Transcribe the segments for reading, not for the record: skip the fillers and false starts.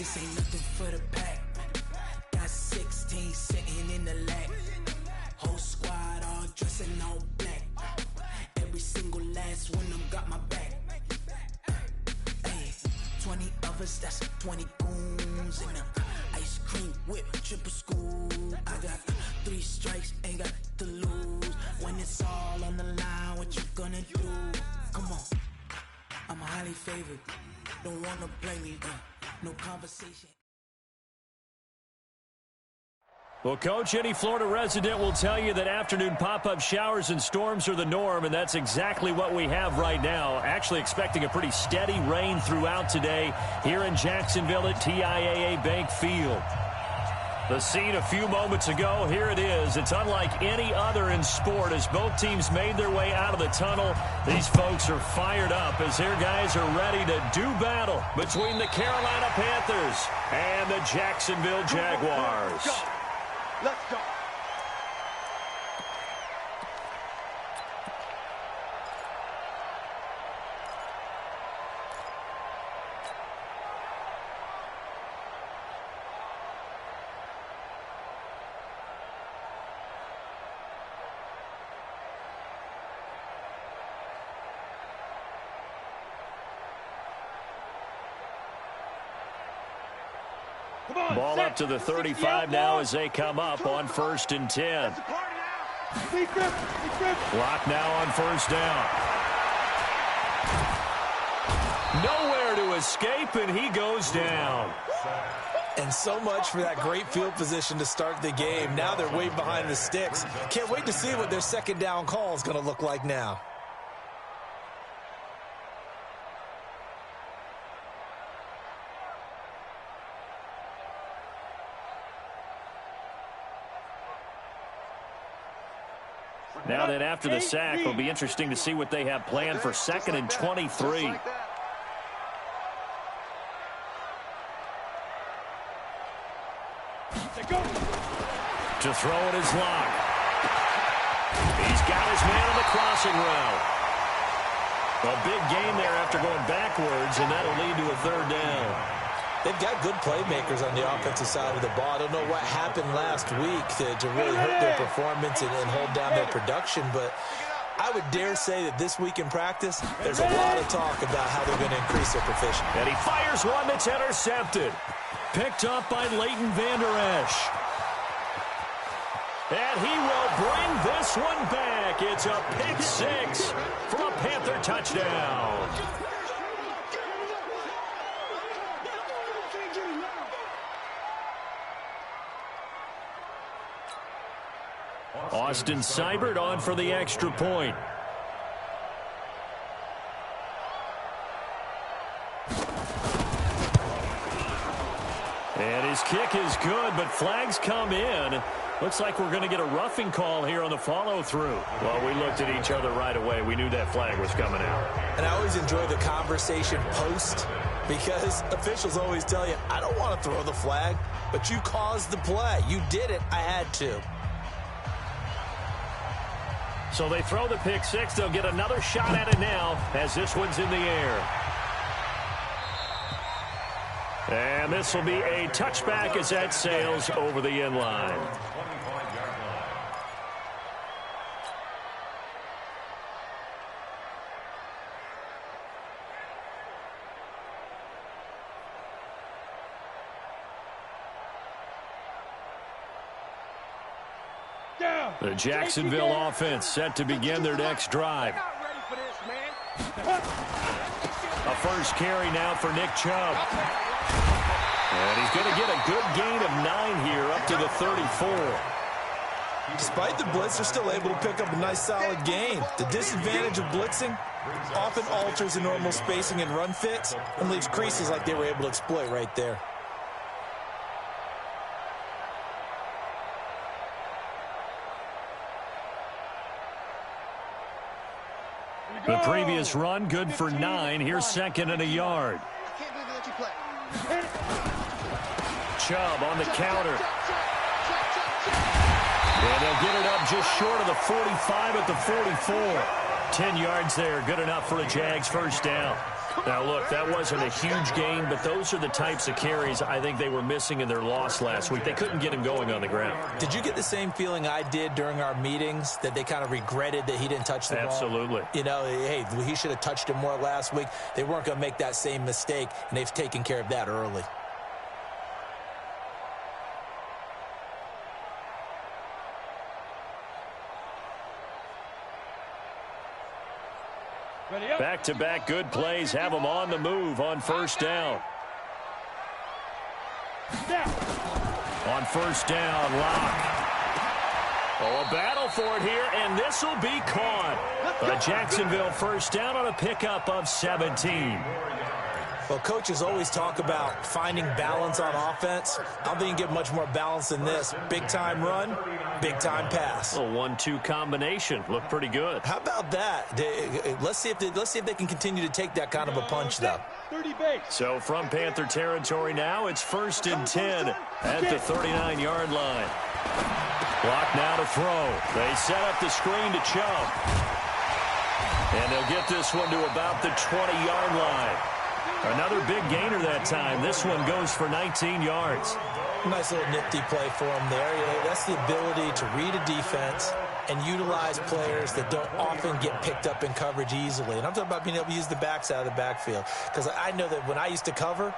This ain't nothing for the pack. Got 16 sitting in the lap. Whole squad all dressing all black. Every single last one of them got my back. Hey, 20 of us, that's 20 goons in the ice cream whip, triple school. I got 3 strikes, ain't got to lose. When it's all on the line, what you gonna do? Come on, I'm highly favored. Don't wanna blame me, no conversation. Well, Coach, any Florida resident will tell you that afternoon pop-up showers and storms are the norm, and that's exactly what we have right now. Actually expecting a pretty steady rain throughout today here in Jacksonville at TIAA Bank Field. The scene a few moments ago, here it is. It's unlike any other in sport as both teams made their way out of the tunnel. These folks are fired up as their guys are ready to do battle between the Carolina Panthers and the Jacksonville Jaguars. Let's go. Ball up to the 35 now as they come up on 1st and 10. Clock now on 1st down. Nowhere to escape, and he goes down. And so much for that great field position to start the game. Now they're way behind the sticks. Can't wait to see what their second down call is going to look like now. Now then, after the sack, it'll be interesting to see what they have planned for 2nd and 23. To throw it is Locke. He's got his man on the crossing route. A big gain there after going backwards, and that'll lead to a 3rd down. They've got good playmakers on the offensive side of the ball. I don't know what happened last week to really hurt their performance and hold down their production, but I would dare say that this week in practice, there's a lot of talk about how they're going to increase their proficiency. And he fires one that's intercepted. Picked up by Leighton Vander Esch. And he will bring this one back. It's a pick 6 for a Panther touchdown. Austin Seibert on for the extra point. And his kick is good, but flags come in. Looks like we're going to get a roughing call here on the follow-through. Well, we looked at each other right away. We knew that flag was coming out. And I always enjoy the conversation post because officials always tell you, I don't want to throw the flag, but you caused the play. You did it. I had to. So they throw the pick 6. They'll get another shot at it now as this one's in the air. And this will be a touchback as that sails over the end line. The Jacksonville offense set to begin their next drive. A first carry now for Nick Chubb. And he's going to get a good gain of 9 here up to the 34. Despite the blitz, they're still able to pick up a nice solid gain. The disadvantage of blitzing often alters the normal spacing and run fits and leaves creases like they were able to exploit right there. The previous run, good for 9. Here's 2nd and a yard. Chubb on the counter. And they'll get it up just short of the 45 at the 44. 10 yards there, good enough for a Jags first down. Now, look, that wasn't a huge gain, but those are the types of carries I think they were missing in their loss last week. They couldn't get him going on the ground. Did you get the same feeling I did during our meetings, that they kind of regretted that he didn't touch the ball? Absolutely. You know, hey, he should have touched it more last week. They weren't going to make that same mistake, and they've taken care of that early. Back-to-back good plays have them on the move on first down. On first down, Locke. Oh, a battle for it here, and this will be caught. A Jacksonville first down on a pickup of 17. Well, coaches always talk about finding balance on offense. I don't think you can get much more balance than this. Big-time run, big-time pass. A 1-2 combination. Looked pretty good. How about that? Let's see if they can continue to take that kind of a punch, though. So from Panther territory now, it's 1st and 10 at the 39-yard line. Block now to throw. They set up the screen to Chubb. And they'll get this one to about the 20-yard line. Another big gainer that time. This one goes for 19 yards. Nice little nifty play for him there. That's the ability to read a defense and utilize players that don't often get picked up in coverage easily. And I'm talking about being able to use the backs out of the backfield. Because I know that when I used to cover,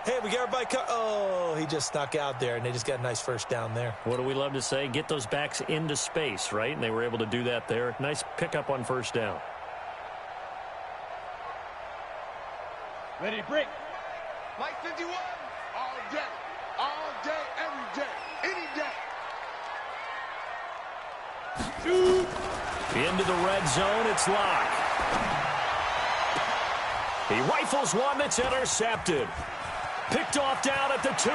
hey, we got everybody oh, he just snuck out there, and they just got a nice first down there. What do we love to say? Get those backs into space, right? And they were able to do that there. Nice pickup on first down. Ready to break. Like 51. All day, every day, any day. Shoot. Into the red zone, it's Locke. He rifles one that's intercepted. Picked off down at the 2.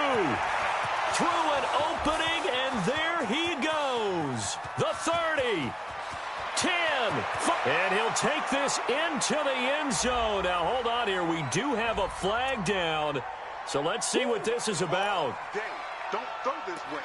Through an opening, and there he goes. The 30. 10, and he'll take this into the end zone. Now, hold on here. We do have a flag down, so let's see what this is about. Don't throw this way.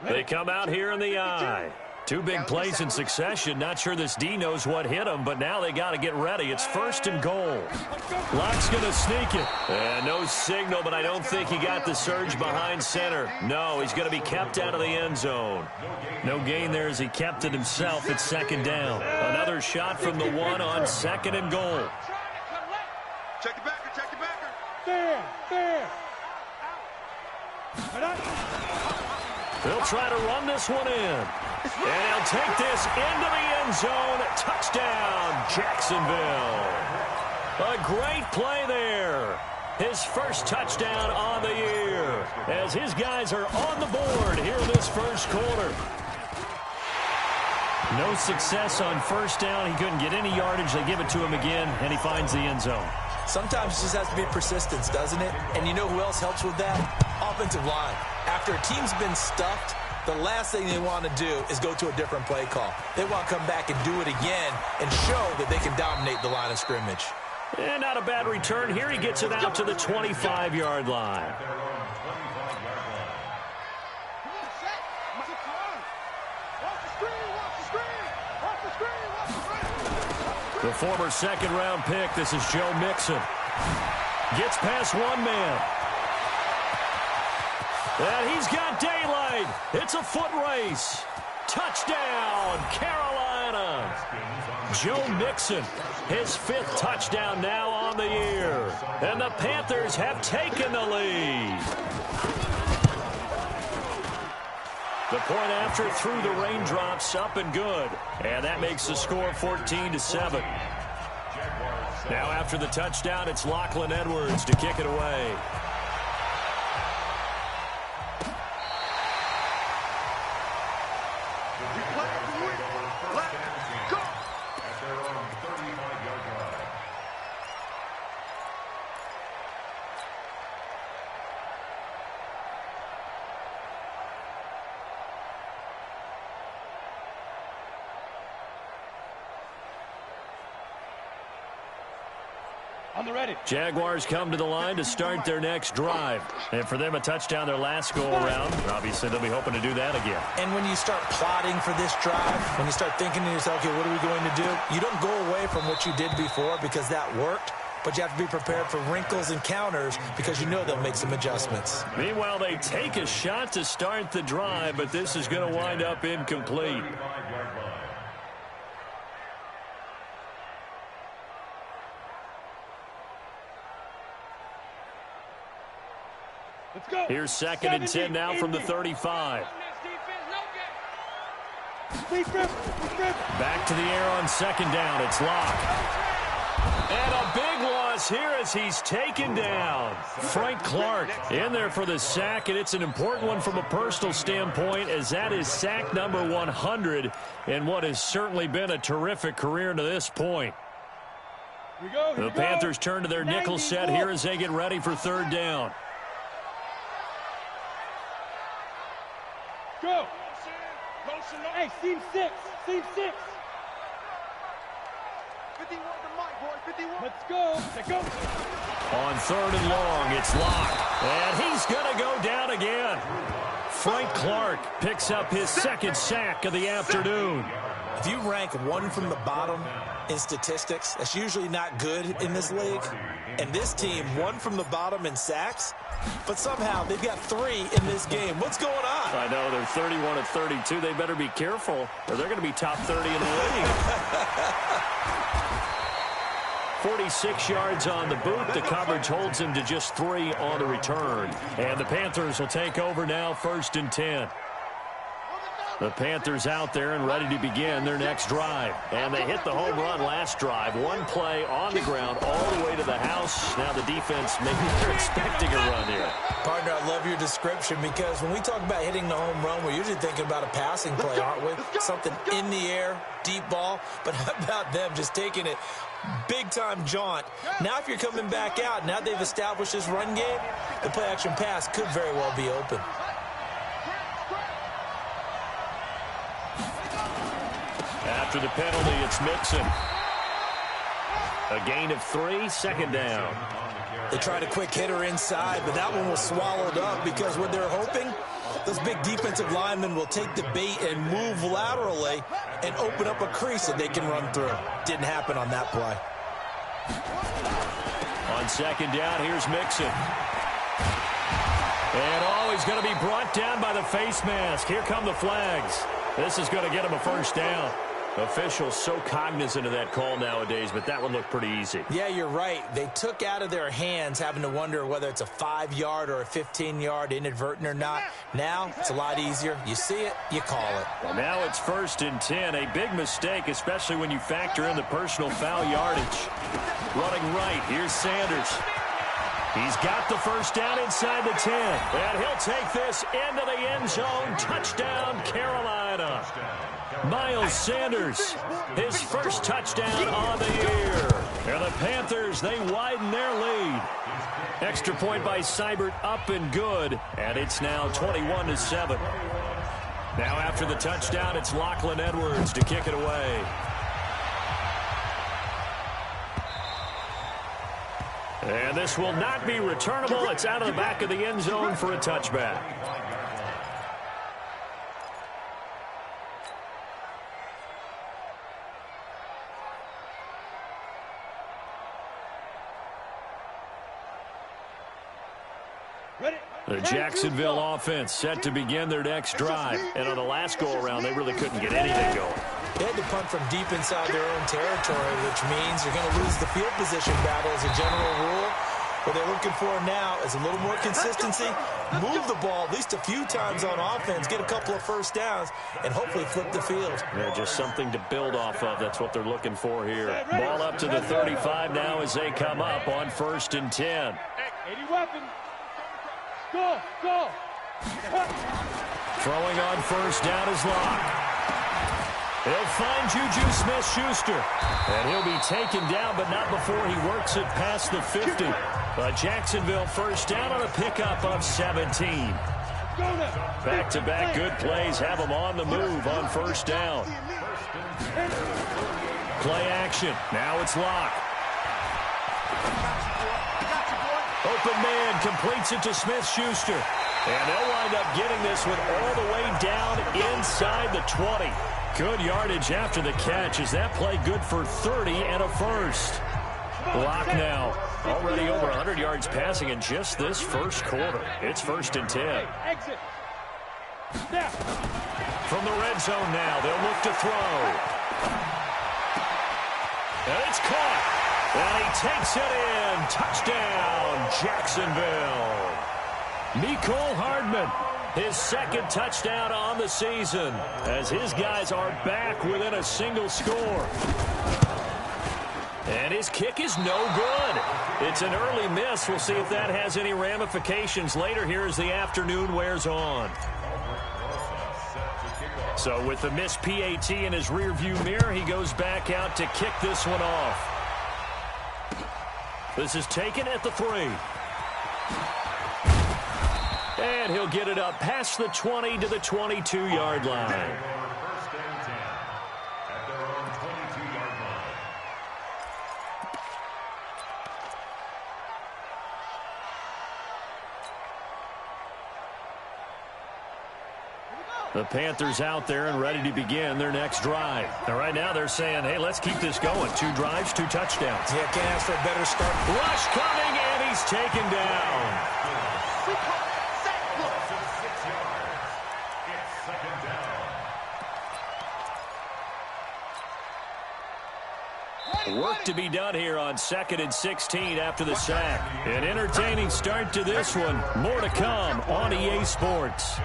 They come out here in the eye. 2 big plays in succession. Not sure this D knows what hit him, but now they got to get ready. It's 1st and goal. Locke's going to sneak it. And no signal, but I don't think he got the surge behind center. No, he's going to be kept out of the end zone. No gain there as he kept it himself at 2nd down. Another shot from the 1 on 2nd and goal. Check your backer, check your backer. There. They'll try to run this one in. And he'll take this into the end zone. Touchdown, Jacksonville. A great play there. His first touchdown on the year as his guys are on the board here in this first quarter. No success on first down. He couldn't get any yardage. They give it to him again, and he finds the end zone. Sometimes it just has to be persistence, doesn't it? And you know who else helps with that? Offensive line. After a team's been stuffed, the last thing they want to do is go to a different play call. They want to come back and do it again and show that they can dominate the line of scrimmage. And not a bad return here. He gets it out to the 25-yard line. The former second-round pick, this is Joe Mixon. Gets past one man. And he's got daylight. It's a foot race. Touchdown, Carolina. Joe Mixon, his 5th touchdown now on the year. And the Panthers have taken the lead. The point after through the raindrops, up and good. And that makes the score 14-7. Now after the touchdown, it's Lachlan Edwards to kick it away. Jaguars come to the line to start their next drive. And for them, a touchdown their last go-around. Obviously, they'll be hoping to do that again. And when you start plotting for this drive, when you start thinking to yourself, okay, what are we going to do? You don't go away from what you did before because that worked. But you have to be prepared for wrinkles and counters because you know they'll make some adjustments. Meanwhile, they take a shot to start the drive, but this is going to wind up incomplete. Let's go. Here's 2nd and 10 now from the 35. Back to the air on 2nd down. It's Locke. And a big loss here as he's taken down. Frank Clark in there for the sack, and it's an important one from a personal standpoint as that is sack number 100 in what has certainly been a terrific career to this point. The Panthers turn to their nickel set here as they get ready for 3rd down. Go. Hey, seam 6. Seam 6. 51 to Mike, boy. 51. Let's go. Let's go. On 3rd and long, it's Locke. And he's going to go down again. Frank Clark picks up his 2nd sack of the afternoon. If you rank one from the bottom in statistics, that's usually not good in this league. And this team, one from the bottom in sacks, but somehow they've got 3 in this game. What's going on? I know, they're 31 of 32. They better be careful, or they're going to be top 30 in the league. 46 yards on the boot. The coverage holds him to just 3 on the return. And the Panthers will take over now, 1st and 10. The Panthers out there and ready to begin their next drive. And they hit the home run last drive. One play on the ground all the way to the house. Now the defense, maybe they're expecting a run here. Partner, I love your description because when we talk about hitting the home run, we're usually thinking about a passing play, aren't we? Something in the air, deep ball. But how about them just taking it big-time jaunt? Now if you're coming back out, now they've established this run game, the play-action pass could very well be open. After the penalty, it's Mixon. A gain of 3, 2nd down. They tried a quick hitter inside, but that one was swallowed up because what they're hoping, those big defensive linemen will take the bait and move laterally and open up a crease that they can run through. Didn't happen on that play. On 2nd down, here's Mixon. And he's going to be brought down by the face mask. Here come the flags. This is going to get him a 1st down. Officials so cognizant of that call nowadays, but that one looked pretty easy. Yeah, you're right. They took out of their hands having to wonder whether it's a 5-yard or a 15-yard inadvertent or not. Now, it's a lot easier. You see it, you call it. Well, now it's 1st and 10. A big mistake, especially when you factor in the personal foul yardage. Running right, here's Sanders. He's got the 1st down inside the 10. And he'll take this into the end zone. Touchdown, Carolina. Miles Sanders, his 1st touchdown on the year. And the Panthers, they widen their lead. Extra point by Seibert, up and good. And it's now 21-7. Now after the touchdown, it's Lachlan Edwards to kick it away. And this will not be returnable. It's out of the back of the end zone for a touchback. The Jacksonville offense set to begin their next drive. And on the last go-around, they really couldn't get anything going. They had to punt from deep inside their own territory, which means you're going to lose the field position battle as a general rule. What they're looking for now is a little more consistency, move the ball at least a few times on offense, get a couple of 1st downs, and hopefully flip the field. Yeah, just something to build off of. That's what they're looking for here. Ball up to the 35 now as they come up on 1st and 10. 80 weapons. Go, go. Throwing on 1st down is Locke. He'll find Juju Smith-Schuster. And he'll be taken down, but not before he works it past the 50. But Jacksonville 1st down on a pickup of 17. Back-to-back good plays have them on the move on 1st down. Play action. Now it's Locke. Open man completes it to Smith-Schuster. And they'll wind up getting this one all the way down inside the 20. Good yardage after the catch. Is that play good for 30 and a first? Block now. Already over 100 yards passing in just this first quarter. It's 1st and 10. Exit. Snap. From the red zone now, they'll look to throw. And it's caught. And he takes it in. Touchdown, Jacksonville. Mecole Hardman, his second touchdown on the season, as his guys are back within a single score. And his kick is no good. It's an early miss. We'll see if that has any ramifications later here as the afternoon wears on. So with the missed PAT in his rearview mirror, he goes back out to kick this one off. This is taken at the 3. And he'll get it up past the 20 to the 22-yard line. The Panthers out there and ready to begin their next drive. And right now they're saying, hey, let's keep this going. 2 drives, 2 touchdowns. Yeah, can't ask for a better start. Rush coming, and he's taken down. Work to be done here on 2nd and 16 after the sack. An entertaining start to this one. More to come on EA Sports.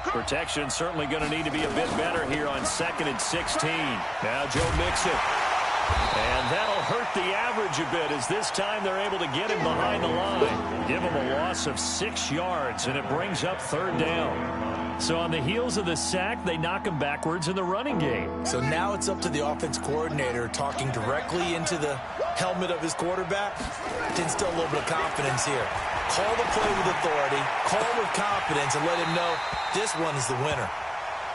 Protection certainly going to need to be a bit better here on 2nd and 16. Now Joe Mixon. And that'll hurt the average a bit as this time they're able to get him behind the line. Give him a loss of 6 yards, and it brings up 3rd down. So on the heels of the sack, they knock him backwards in the running game. So now it's up to the offense coordinator talking directly into the helmet of his quarterback to instill a little bit of confidence here. Call the play with authority, call with confidence, and let him know this one is the winner.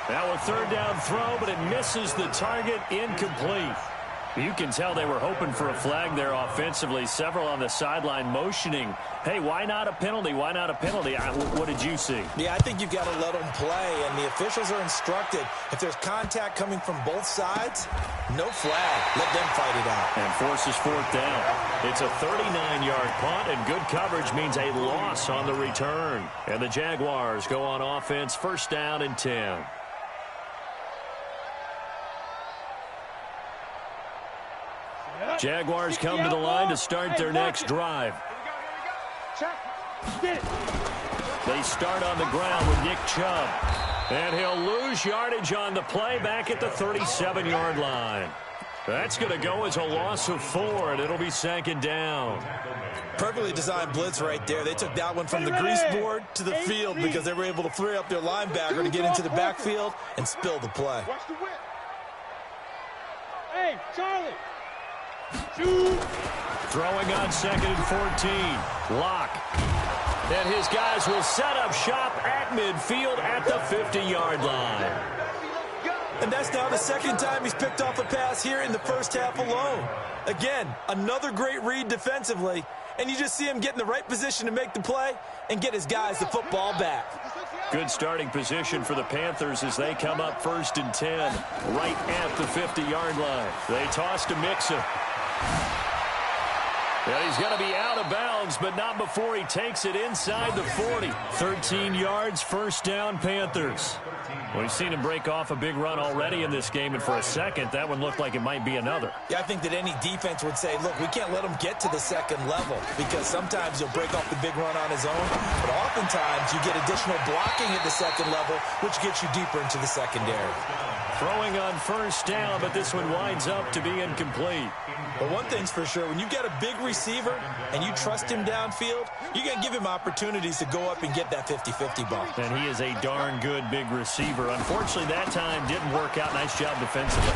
Now a 3rd down throw, but it misses the target, incomplete. You can tell they were hoping for a flag there offensively. Several on the sideline motioning, hey, why not a penalty? Why not a penalty? What did you see? Yeah, I think you've got to let them play, and the officials are instructed. If there's contact coming from both sides, no flag. Let them fight it out. And forces 4th down. It's a 39-yard punt, and good coverage means a loss on the return. And the Jaguars go on offense, 1st down and 10. Jaguars come to the line to start their next drive. They start on the ground with Nick Chubb. And he'll lose yardage on the play back at the 37-yard line. That's going to go as a loss of 4, and it'll be 2nd down. Perfectly designed blitz right there. They took that one from the grease board to the field because they were able to free up their linebacker to get into the backfield and spill the play. Hey, Charlie. Shoot. Throwing on 2nd and 14. Lock. And his guys will set up shop at midfield at the 50-yard line. And that's now the 2nd time he's picked off a pass here in the first half alone. Again, another great read defensively. And you just see him get in the right position to make the play and get his guys the football back. Good starting position for the Panthers as they come up 1st and 10 right at the 50-yard line. They toss to Mixon. And he's going to be out of bounds, but not before he takes it inside the 40. 13 yards, 1st down, Panthers. We've seen him break off a big run already in this game, and for a second, that one looked like it might be another. Yeah, I think that any defense would say, look, we can't let him get to the 2nd level because sometimes he'll break off the big run on his own, but oftentimes you get additional blocking at the 2nd level, which gets you deeper into the secondary. Throwing on 1st down, but this one winds up to be incomplete. But one thing's for sure, when you've got a big receiver and you trust him downfield, you're going to give him opportunities to go up and get that 50-50 ball. And he is a darn good big receiver. Unfortunately, that time didn't work out. Nice job defensively.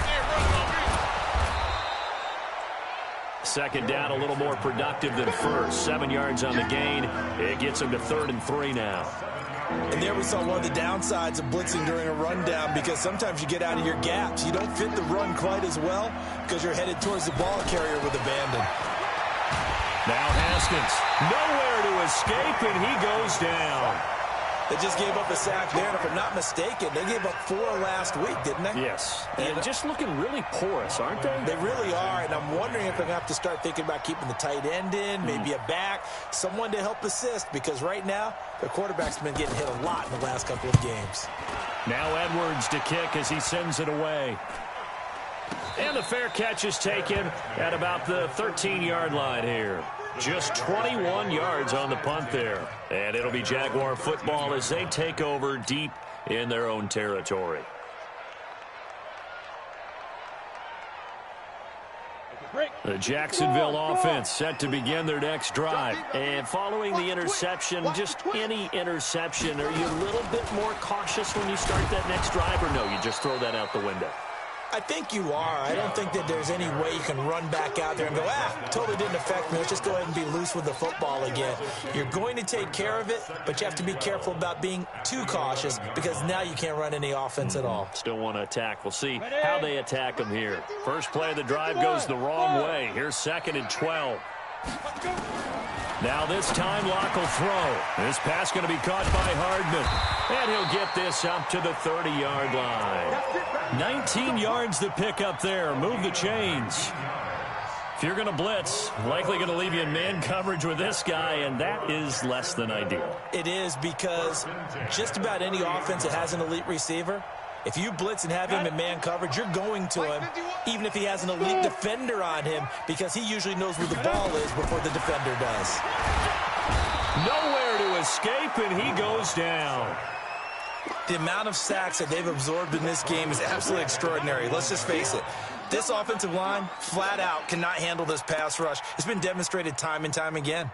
2nd down, a little more productive than 1st. 7 yards on the gain. It gets him to 3rd and 3 now. And there we saw one of the downsides of blitzing during a rundown, because sometimes you get out of your gaps. You don't fit the run quite as well because you're headed towards the ball carrier with abandon. Now Haskins, nowhere to escape, and he goes down. They just gave up a sack there, and if I'm not mistaken, they gave up 4 last week, didn't they? Yes. And just looking really porous, aren't they? They really are, and I'm wondering if they're going to have to start thinking about keeping the tight end in, maybe a back, someone to help assist, because right now, their quarterback's been getting hit a lot in the last couple of games. Now Edwards to kick as he sends it away. And the fair catch is taken at about the 13-yard line here. Just 21 yards on the punt there. And it'll be Jaguar football as they take over deep in their own territory. The Jacksonville offense set to begin their next drive. And following the interception, just any interception, are you a little bit more cautious when you start that next drive, or no, you just throw that out the window? I think you are. I don't think that there's any way you can run back out there and go, totally didn't affect me. Let's just go ahead and be loose with the football again. You're going to take care of it, but you have to be careful about being too cautious, because now you can't run any offense at all. Still want to attack. We'll see how they attack them here. First play of the drive goes the wrong way. Here's 2nd and 12. Now this time Locke will throw. This pass going to be caught by Hardman. And he'll get this up to the 30-yard line. 19 yards to pick up there. Move the chains. If you're going to blitz, likely going to leave you in man coverage with this guy, and that is less than ideal. It is, because just about any offense that has an elite receiver, if you blitz and have him in man coverage, you're going to him, even if he has an elite defender on him, because he usually knows where the ball is before the defender does. Nowhere to escape, and he goes down. The amount of sacks that they've absorbed in this game is absolutely extraordinary. Let's just face it. This offensive line, flat out, cannot handle this pass rush. It's been demonstrated time and time again.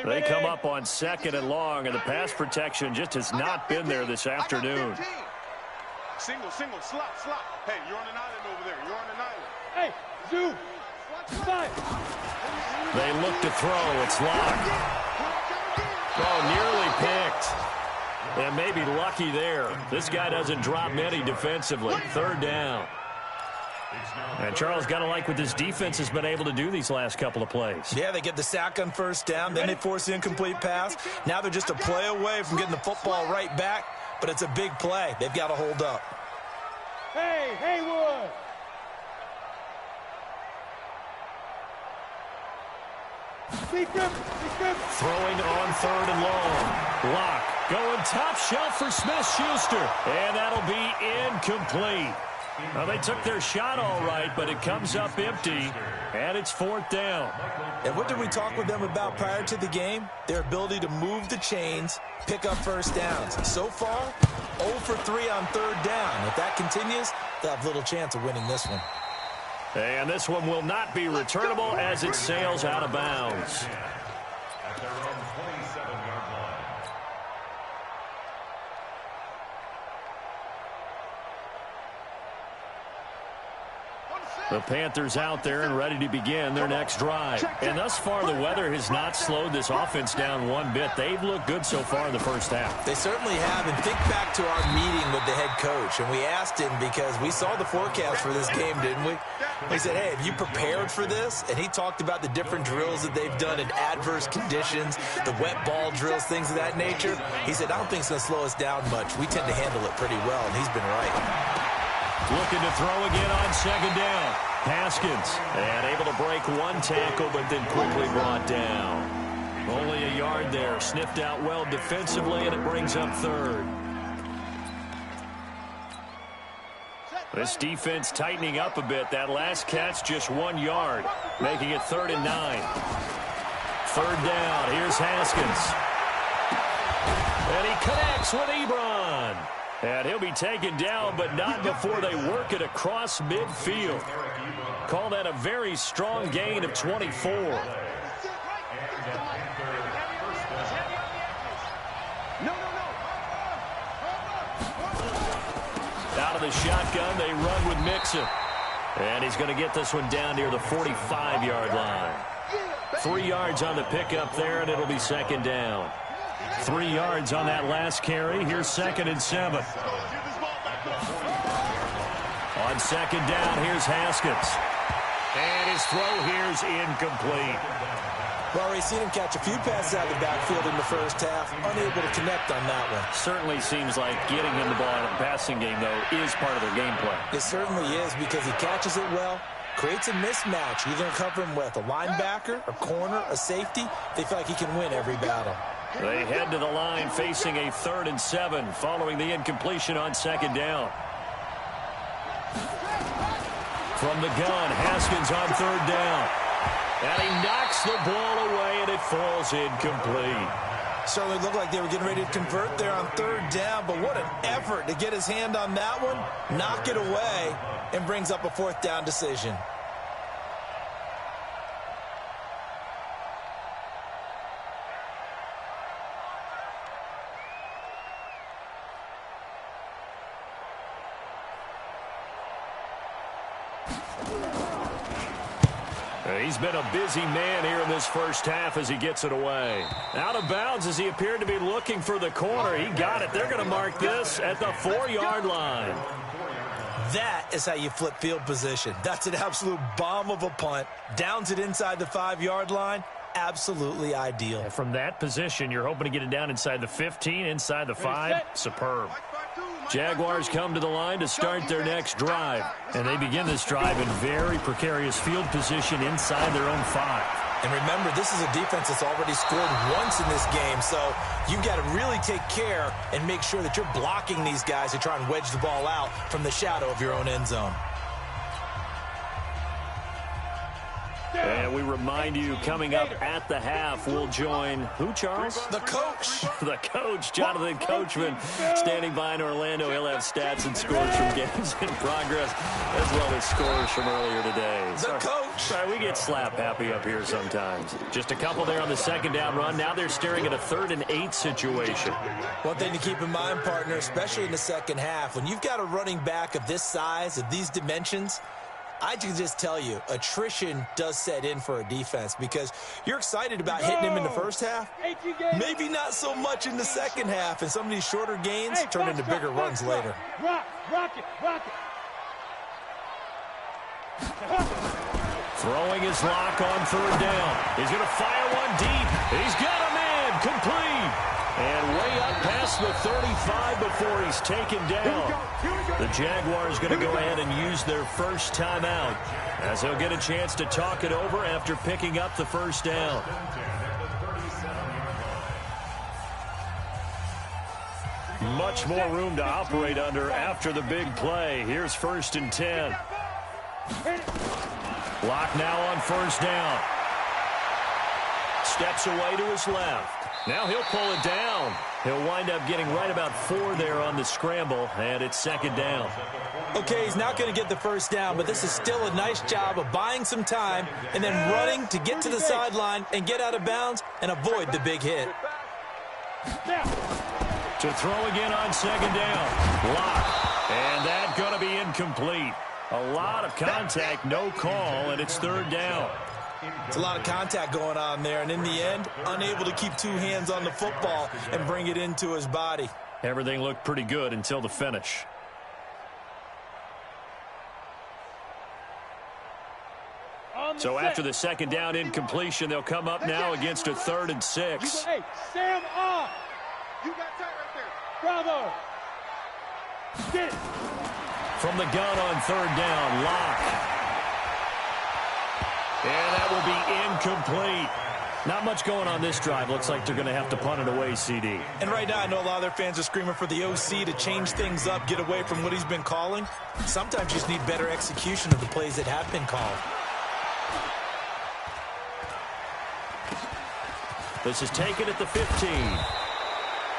They come up on 2nd and long, and the pass protection just has not been there this afternoon. Single, slot. Hey, you're on an island over there. You're on an island. Hey, Zoo. Five. They look to throw. It's Locke. Oh, nearly picked. And maybe lucky there. This guy doesn't drop many defensively. 3rd down. And Charles got to like what this defense has been able to do these last couple of plays. Yeah, they get the sack on 1st down, then they force the incomplete pass. Now they're just a play away from getting the football right back, but it's a big play. They've got to hold up. Hey, Haywood. Throwing on 3rd and long. Locke going top shelf for Smith-Schuster. And that'll be incomplete. Well, they took their shot all right, but it comes up empty, and it's 4th down. And what did we talk with them about prior to the game? Their ability to move the chains, pick up 1st downs. So far, 0 for 3 on 3rd down. If that continues, they'll have little chance of winning this one. And this one will not be returnable as it sails out of bounds. The Panthers out there and ready to begin their next drive. And thus far, the weather has not slowed this offense down one bit. They've looked good so far in the first half. They certainly have. And think back to our meeting with the head coach. And we asked him, because we saw the forecast for this game, didn't we? We said, hey, have you prepared for this? And he talked about the different drills that they've done in adverse conditions, the wet ball drills, things of that nature. He said, I don't think it's going to slow us down much. We tend to handle it pretty well, and he's been right. Looking to throw again on 2nd down. Haskins, and able to break one tackle, but then quickly brought down. Only a yard there. Sniffed out well defensively, and it brings up 3rd. This defense tightening up a bit. That last catch just 1 yard, making it 3rd and 9. 3rd down. Here's Haskins. And he connects with Ebron. And he'll be taken down, but not before they work it across midfield. Call that a very strong gain of 24. Out of the shotgun, they run with Mixon. And he's going to get this one down near the 45-yard line. 3 yards on the pickup there, and it'll be second down. 3 yards on that last carry. Here's 2nd and 7. On second down, here's Haskins. And his throw here's incomplete. Well, we've seen him catch a few passes out of the backfield in the first half, unable to connect on that one. Certainly seems like getting him the ball in a passing game, though, is part of their game plan. It certainly is, because he catches it well, creates a mismatch. You're going to cover him with a linebacker, a corner, a safety. They feel like he can win every battle. They head to the line facing a 3rd and 7 following the incompletion on second down. From the gun, Haskins on 3rd down. And he knocks the ball away, and it falls incomplete. Certainly looked like they were getting ready to convert there on 3rd down, but what an effort to get his hand on that one, knock it away, and brings up a 4th down decision. He's been a busy man here in this first half as he gets it away. Out of bounds as he appeared to be looking for the corner. He got it. They're going to mark this at the 4-yard line. That is how you flip field position. That's an absolute bomb of a punt. Downs it inside the 5-yard line. Absolutely ideal. And from that position, you're hoping to get it down inside the 15, inside the 5. Superb. Jaguars come to the line to start their next drive. And they begin this drive in very precarious field position inside their own 5. And remember, this is a defense that's already scored once in this game, so you've got to really take care and make sure that you're blocking these guys to try and wedge the ball out from the shadow of your own end zone. And we remind you, coming up at the half, we'll join who, Charles? The coach. The coach, Jonathan Coachman, standing by in Orlando. He'll have stats and scores from games in progress, as well as scores from earlier today. The coach. Sorry, we get slap happy up here sometimes. Just a couple there on the second down run. Now they're staring at a 3rd and 8 situation. One thing to keep in mind, partner, especially in the second half, when you've got a running back of this size, of these dimensions, I can just tell you, attrition does set in for a defense because you're excited about hitting him in the first half. Maybe not so much in the second half, and some of these shorter gains turn into bigger runs later. Rock it. Throwing his lock on 3rd down. He's going to fire one deep. He's got a man complete. And way up past the 35 before he's taken down. The Jaguars going to go ahead and use their first timeout as he'll get a chance to talk it over after picking up the first down. Much more room to operate under after the big play. Here's 1st and 10. Lock now on 1st down. Steps away to his left. Now he'll pull it down. He'll wind up getting right about 4 there on the scramble, and it's 2nd down. Okay, he's not going to get the first down, but this is still a nice job of buying some time and then running to get to the sideline and get out of bounds and avoid the big hit. To throw again on 2nd down. Lock. And that's going to be incomplete. A lot of contact, no call, and it's 3rd down. It's a lot of contact going on there, and in the end, unable to keep 2 hands on the football and bring it into his body. Everything looked pretty good until the finish. So after the 2nd down incompletion, they'll come up now against a 3rd and 6. Hey, Sam off. You got tight right there. Bravo. Get it. From the gun on 3rd down, Lock. And that will be incomplete. Not much going on this drive. Looks like they're going to have to punt it away, CD. And right now, I know a lot of their fans are screaming for the OC to change things up, get away from what he's been calling. Sometimes you just need better execution of the plays that have been called. This is taken at the 15.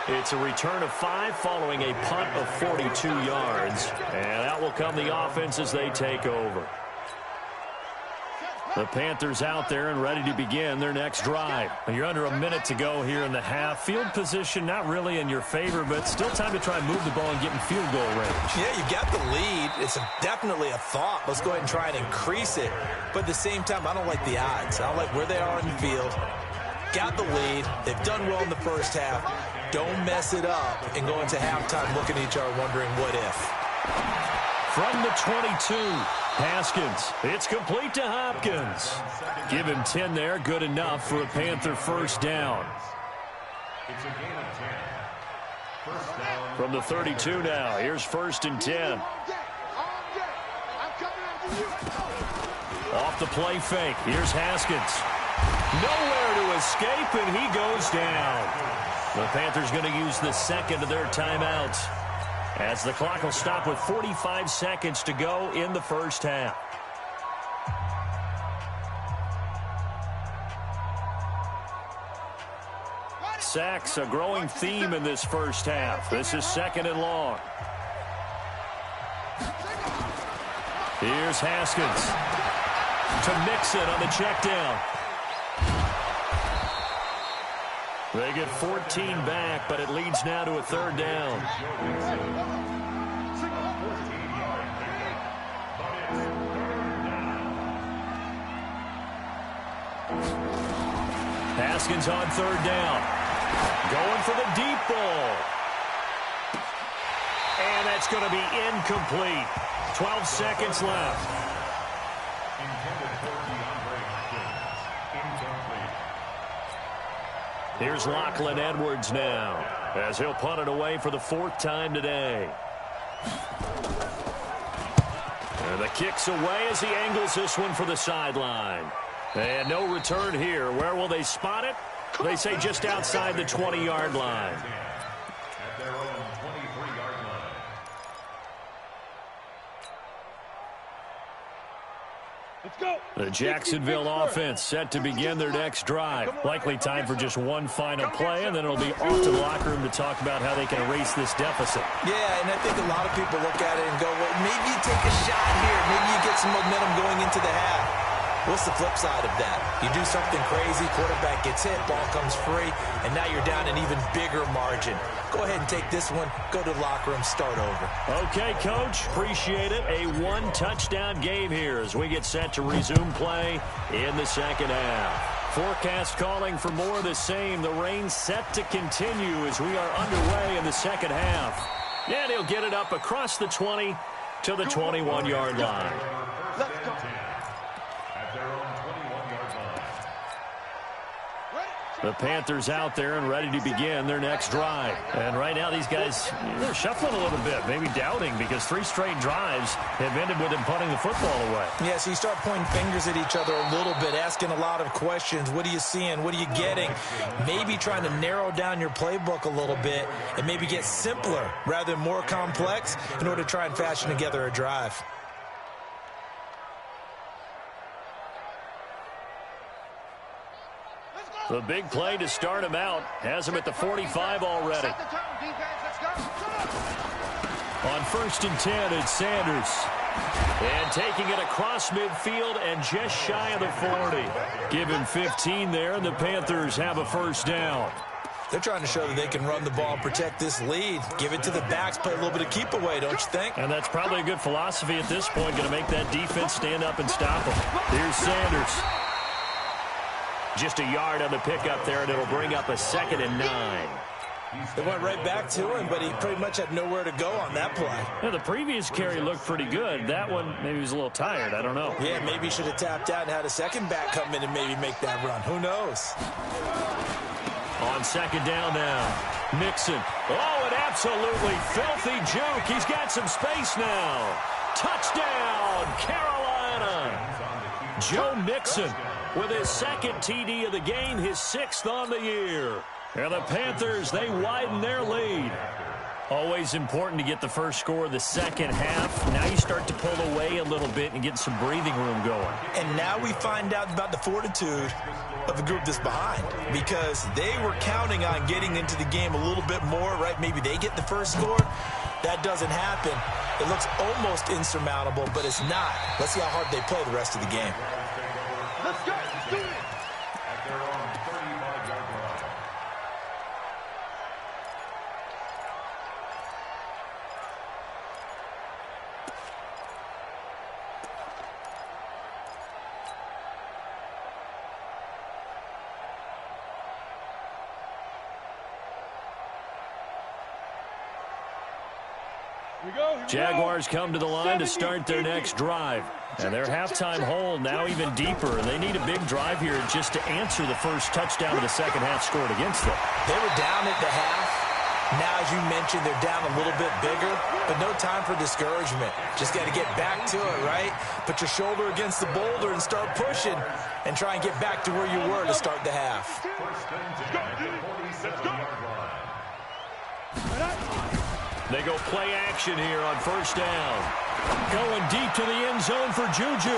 It's a return of 5 following a punt of 42 yards. And that will come the offense as they take over. The Panthers out there and ready to begin their next drive. You're under a minute to go here in the half. Field position not really in your favor, but still time to try and move the ball and get in field goal range. Yeah, you got the lead. It's definitely a thought. Let's go ahead and try and increase it. But at the same time, I don't like the odds. I don't like where they are in the field. Got the lead. They've done well in the first half. Don't mess it up and go into halftime looking at each other wondering what if. From the 22, Haskins. It's complete to Hopkins. Give him 10 there. Good enough for a Panther first down. From the 32 now. Here's 1st and 10. Off the play fake. Here's Haskins. Nowhere to escape, and he goes down. The Panthers going to use the second of their timeouts, as the clock will stop with 45 seconds to go in the first half. Sacks, a growing theme in this first half. This is 2nd and long. Here's Haskins to Mixon on the check down. They get 14 back, but it leads now to a 3rd down. Haskins on 3rd down. Going for the deep ball. And that's going to be incomplete. 12 seconds left. Here's Lachlan Edwards now, as he'll punt it away for the 4th time today. And the kick's away as he angles this one for the sideline. And no return here. Where will they spot it? They say just outside the 20-yard line. At their own 23-yard line. Let's go. The Jacksonville offense set to begin their next drive. Likely time for just one final play, and then it'll be off to the locker room to talk about how they can erase this deficit. Yeah, and I think a lot of people look at it and go, well, maybe you take a shot here. Maybe you get some momentum going into the half. What's the flip side of that? You do something crazy, quarterback gets hit, ball comes free, and now you're down an even bigger margin. Go ahead and take this one, go to the locker room, start over. Okay, Coach, appreciate it. A one-touchdown game here as we get set to resume play in the second half. Forecast calling for more of the same. The rain set to continue as we are underway in the second half. And he'll get it up across the 20 to the 21-yard line. Let's go. The Panthers out there and ready to begin their next drive. And right now these guys, they're shuffling a little bit, maybe doubting, because 3 straight drives have ended with them punting the football away. Yeah, so you start pointing fingers at each other a little bit, asking a lot of questions. What are you seeing? What are you getting? Maybe trying to narrow down your playbook a little bit and maybe get simpler rather than more complex in order to try and fashion together a drive. The big play to start him out has him at the 45 already. On 1st and 10, it's Sanders. And taking it across midfield and just shy of the 40. Give him 15 there, and the Panthers have a first down. They're trying to show that they can run the ball and protect this lead. Give it to the backs, play a little bit of keep away, don't you think? And that's probably a good philosophy at this point, going to make that defense stand up and stop them. Here's Sanders. Just a yard on the pickup there, and it'll bring up a 2nd and 9. They went right back to him, but he pretty much had nowhere to go on that play. Yeah, the previous carry looked pretty good. That one, maybe he was a little tired. I don't know. Yeah, maybe he should have tapped out and had a second back come in and maybe make that run. Who knows? On 2nd down now, Mixon. Oh, an absolutely filthy juke. He's got some space now. Touchdown, Carolina. Joe Mixon with his 2nd TD of the game, his 6th on the year. And the Panthers, they widen their lead. Always important to get the first score of the second half. Now you start to pull away a little bit and get some breathing room going. And now we find out about the fortitude of the group that's behind, because they were counting on getting into the game a little bit more, right? Maybe they get the first score. That doesn't happen. It looks almost insurmountable, but it's not. Let's see how hard they play the rest of the game. Jaguars come to the line to start their next drive. And their halftime hole now even deeper. And they need a big drive here just to answer the first touchdown of the second half scored against them. They were down at the half. Now, as you mentioned, they're down a little bit bigger, but no time for discouragement. Just got to get back to it, right? Put your shoulder against the boulder and start pushing and try and get back to where you were to start the half. They go play action here on first down. Going deep to the end zone for Juju.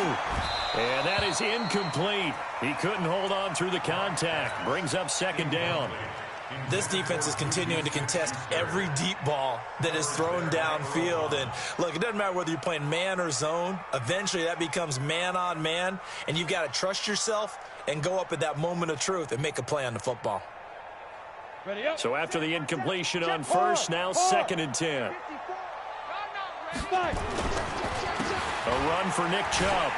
And that is incomplete. He couldn't hold on through the contact. Brings up second down. This defense is continuing to contest every deep ball that is thrown downfield. And, look, it doesn't matter whether you're playing man or zone. Eventually, that becomes man on man. And you've got to trust yourself and go up at that moment of truth and make a play on the football. So after the incompletion on first, now second and 10. A run for Nick Chubb.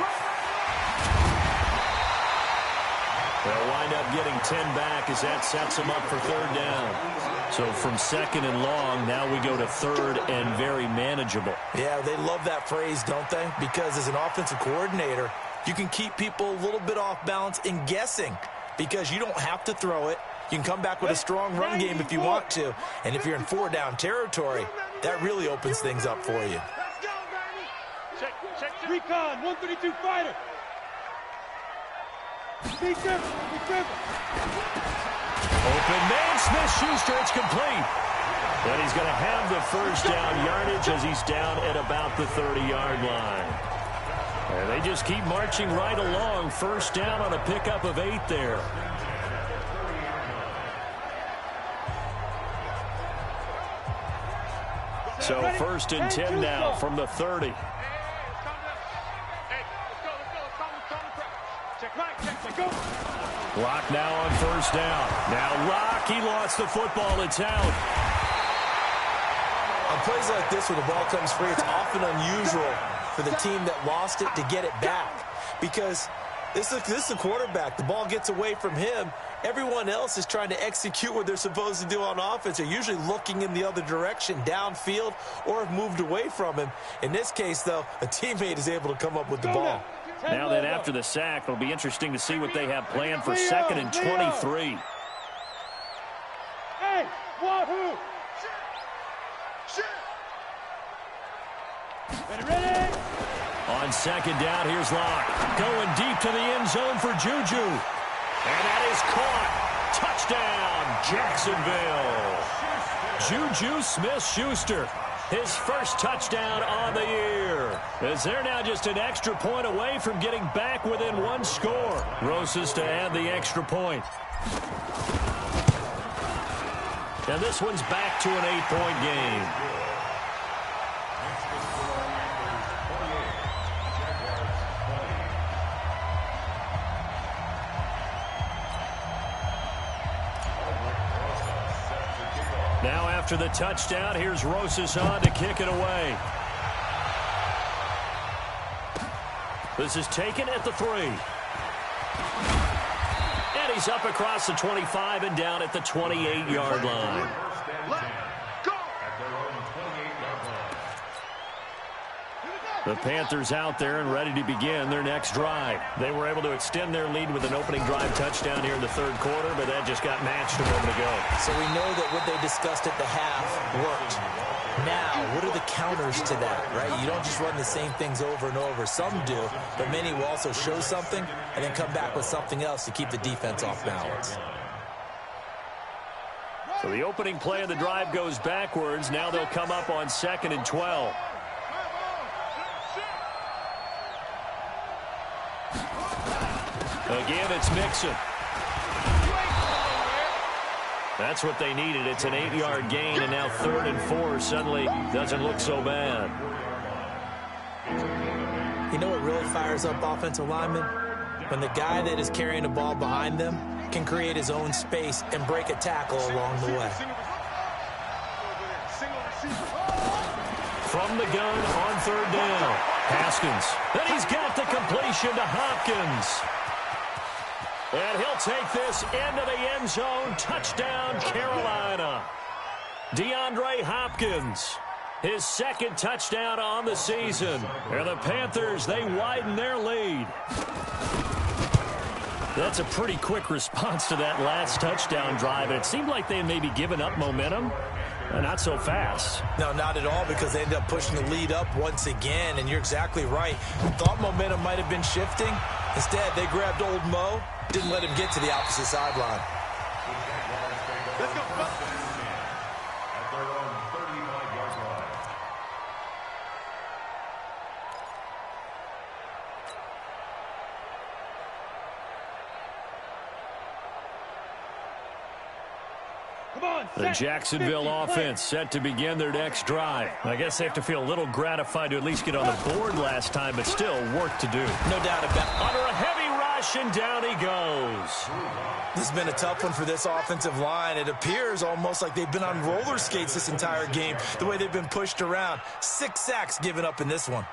They'll wind up getting 10 back as that sets them up for third down. So from second and long, now we go to third and very manageable. Yeah, they love that phrase, don't they? Because as an offensive coordinator, you can keep people a little bit off balance in guessing because you don't have to throw it. You can come back with a strong run game if you want to. And if you're in four-down territory, that really opens things up for you. Recon, 132 fighter. Open man, Smith-Schuster, it's complete. And he's going to have the first down yardage as he's down at about the 30-yard line. And they just keep marching right along. First down on a pickup of 8 there. So first and 10 now from the 30. Lock now on first down. Now Rock, he lost the football. It's out. On plays like this where the ball comes free, it's often unusual for the team that lost it to get it back because this is the quarterback. The ball gets away from him. Everyone else is trying to execute what they're supposed to do on offense. They're usually looking in the other direction, downfield, or have moved away from him. In this case, though, a teammate is able to come up with the ball. Now then, after the sack, it'll be interesting to see what they have planned for second and 23. Hey, wahoo! Ready? On second down, here's Locke. Going deep to the end zone for Juju. And that is caught. Touchdown, Jacksonville. Juju Smith-Schuster. His first touchdown on the year. As they're now just an extra point away from getting back within one score. Rosas to add the extra point. And this one's back to an 8-point game. Now after the touchdown, here's Rosas on to kick it away. This is taken at the 3. And he's up across the 25 and down at the 28-yard line. The Panthers out there and ready to begin their next drive. They were able to extend their lead with an opening drive touchdown here in the third quarter, but that just got matched a moment ago. So we know that what they discussed at the half worked. Now, what are the counters to that, right? You don't just run the same things over and over. Some do, but many will also show something and then come back with something else to keep the defense off balance. So the opening play of the drive goes backwards. Now they'll come up on second and 12. Again, it's Mixon. That's what they needed. It's an 8-yard gain, and now 3rd and 4 suddenly doesn't look so bad. You know what really fires up offensive linemen? When the guy that is carrying the ball behind them can create his own space and break a tackle along the way. From the gun on 3rd down, Haskins. And he's got the completion to Hopkins. And he'll take this into the end zone. Touchdown, Carolina. DeAndre Hopkins. his second touchdown on the season. And the Panthers, they widen their lead. That's a pretty quick response to that last touchdown drive. And it seemed like they had maybe given up momentum. Not so fast. No, not at all, because they ended up pushing the lead up once again. And you're exactly right. Thought momentum might have been shifting. Instead, they grabbed old Mo, didn't let him get to the opposite sideline. Let's go. At their own 35-yard line. The Jacksonville offense set to begin their next drive. I guess they have to feel a little gratified to at least get on the board last time, but still work to do. No doubt about it. Under a heavy rush, and down he goes. This has been a tough one for this offensive line. It appears almost like they've been on roller skates this entire game, the way they've been pushed around. 6 sacks given up in this one.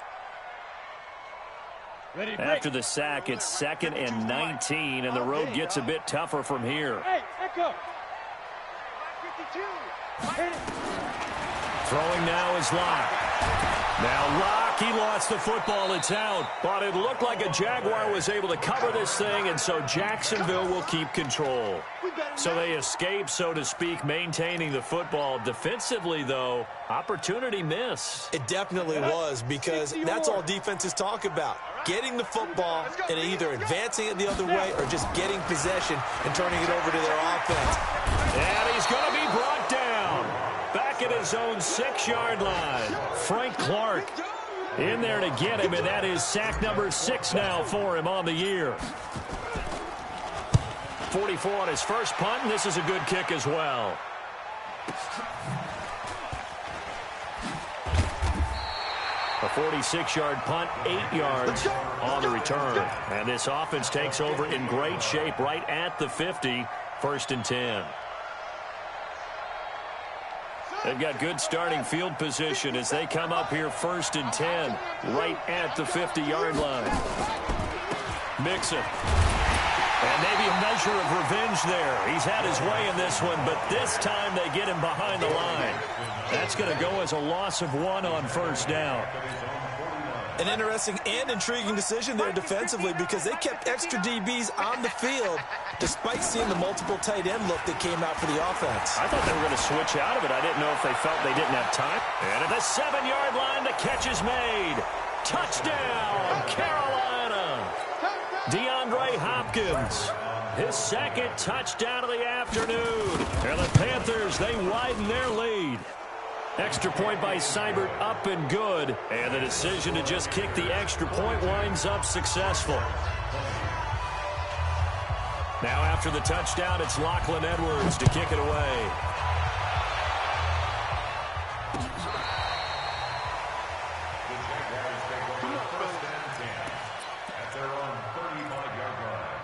After the sack, it's 2nd and 19, and the road gets a bit tougher from here. Hey, echo. Throwing now is Locke. Now Locke, he lost the football. It's out. But it looked like a Jaguar was able to cover this thing, and so Jacksonville will keep control. So they escape, so to speak, maintaining the football. Defensively, though, opportunity miss. It definitely was, because that's all defenses talk about. Getting the football and either advancing it the other way or just getting possession and turning it over to their offense. And he's going to be brought down. Back at his own 6-yard line. Frank Clark in there to get him, and that is sack number 6 now for him on the year. 44 on his first punt, and this is a good kick as well. A 46-yard punt, 8 yards on the return. And this offense takes over in great shape right at the 50, 1st and 10. They've got good starting field position as they come up here 1st and 10, right at the 50-yard line. Mixon. And maybe a measure of revenge there. He's had his way in this one, but this time they get him behind the line. That's going to go as a loss of 1 on 1st down. An interesting and intriguing decision there defensively, because they kept extra DBs on the field despite seeing the multiple tight end look that came out for the offense. I thought they were going to switch out of it. I didn't know if they felt they didn't have time. And at the 7-yard line, the catch is made. Touchdown, Carolina. DeAndre Hopkins, his 2nd touchdown of the afternoon. And the Panthers, they widen their lead. Extra point by Seibert, up and good. And the decision to just kick the extra point winds up successful. Now after the touchdown, it's Lachlan Edwards to kick it away. At their own 35-yard line.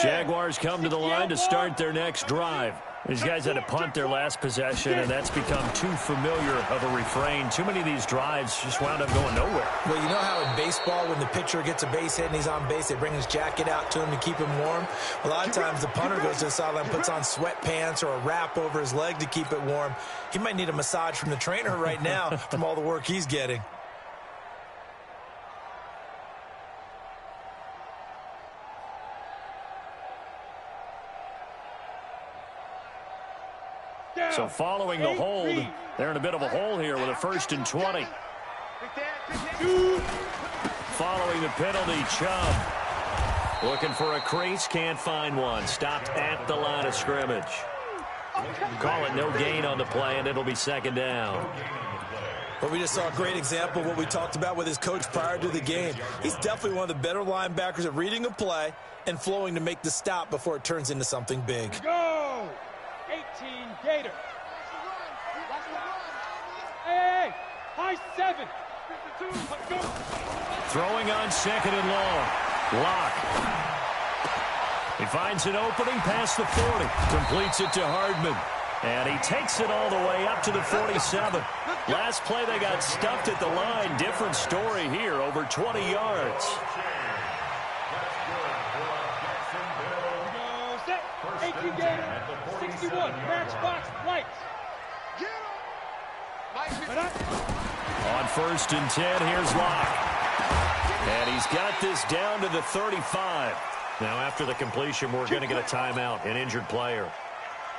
Jaguars come to the line to start their next drive. These guys had to punt their last possession, and that's become too familiar of a refrain. Too many of these drives just wound up going nowhere. Well, you know how in baseball, when the pitcher gets a base hit and he's on base, they bring his jacket out to him to keep him warm? A lot of times the punter goes to the sideline, puts on sweatpants or a wrap over his leg to keep it warm. He might need a massage from the trainer right now from all the work he's getting. So following the hold, they're in a bit of a hole here with a 1st and 20. Following the penalty, Chubb looking for a crease, can't find one. Stopped at the line of scrimmage. Call it no gain on the play, and it'll be 2nd down. Well, we just saw a great example of what we talked about with his coach prior to the game. He's definitely one of the better linebackers at reading a play and flowing to make the stop before it turns into something big. Go! 18 Gator. Hey, high 7. Go. Throwing on 2nd and long. Locke. He finds an opening past the 40. Completes it to Hardman. And he takes it all the way up to the 47. Last play, they got stuffed at the line. Different story here, over 20 yards. Set. 18 game. 61. Matchbox lights. On 1st and 10, here's Locke. And he's got this down to the 35. Now, after the completion, we're going to get a timeout, an injured player.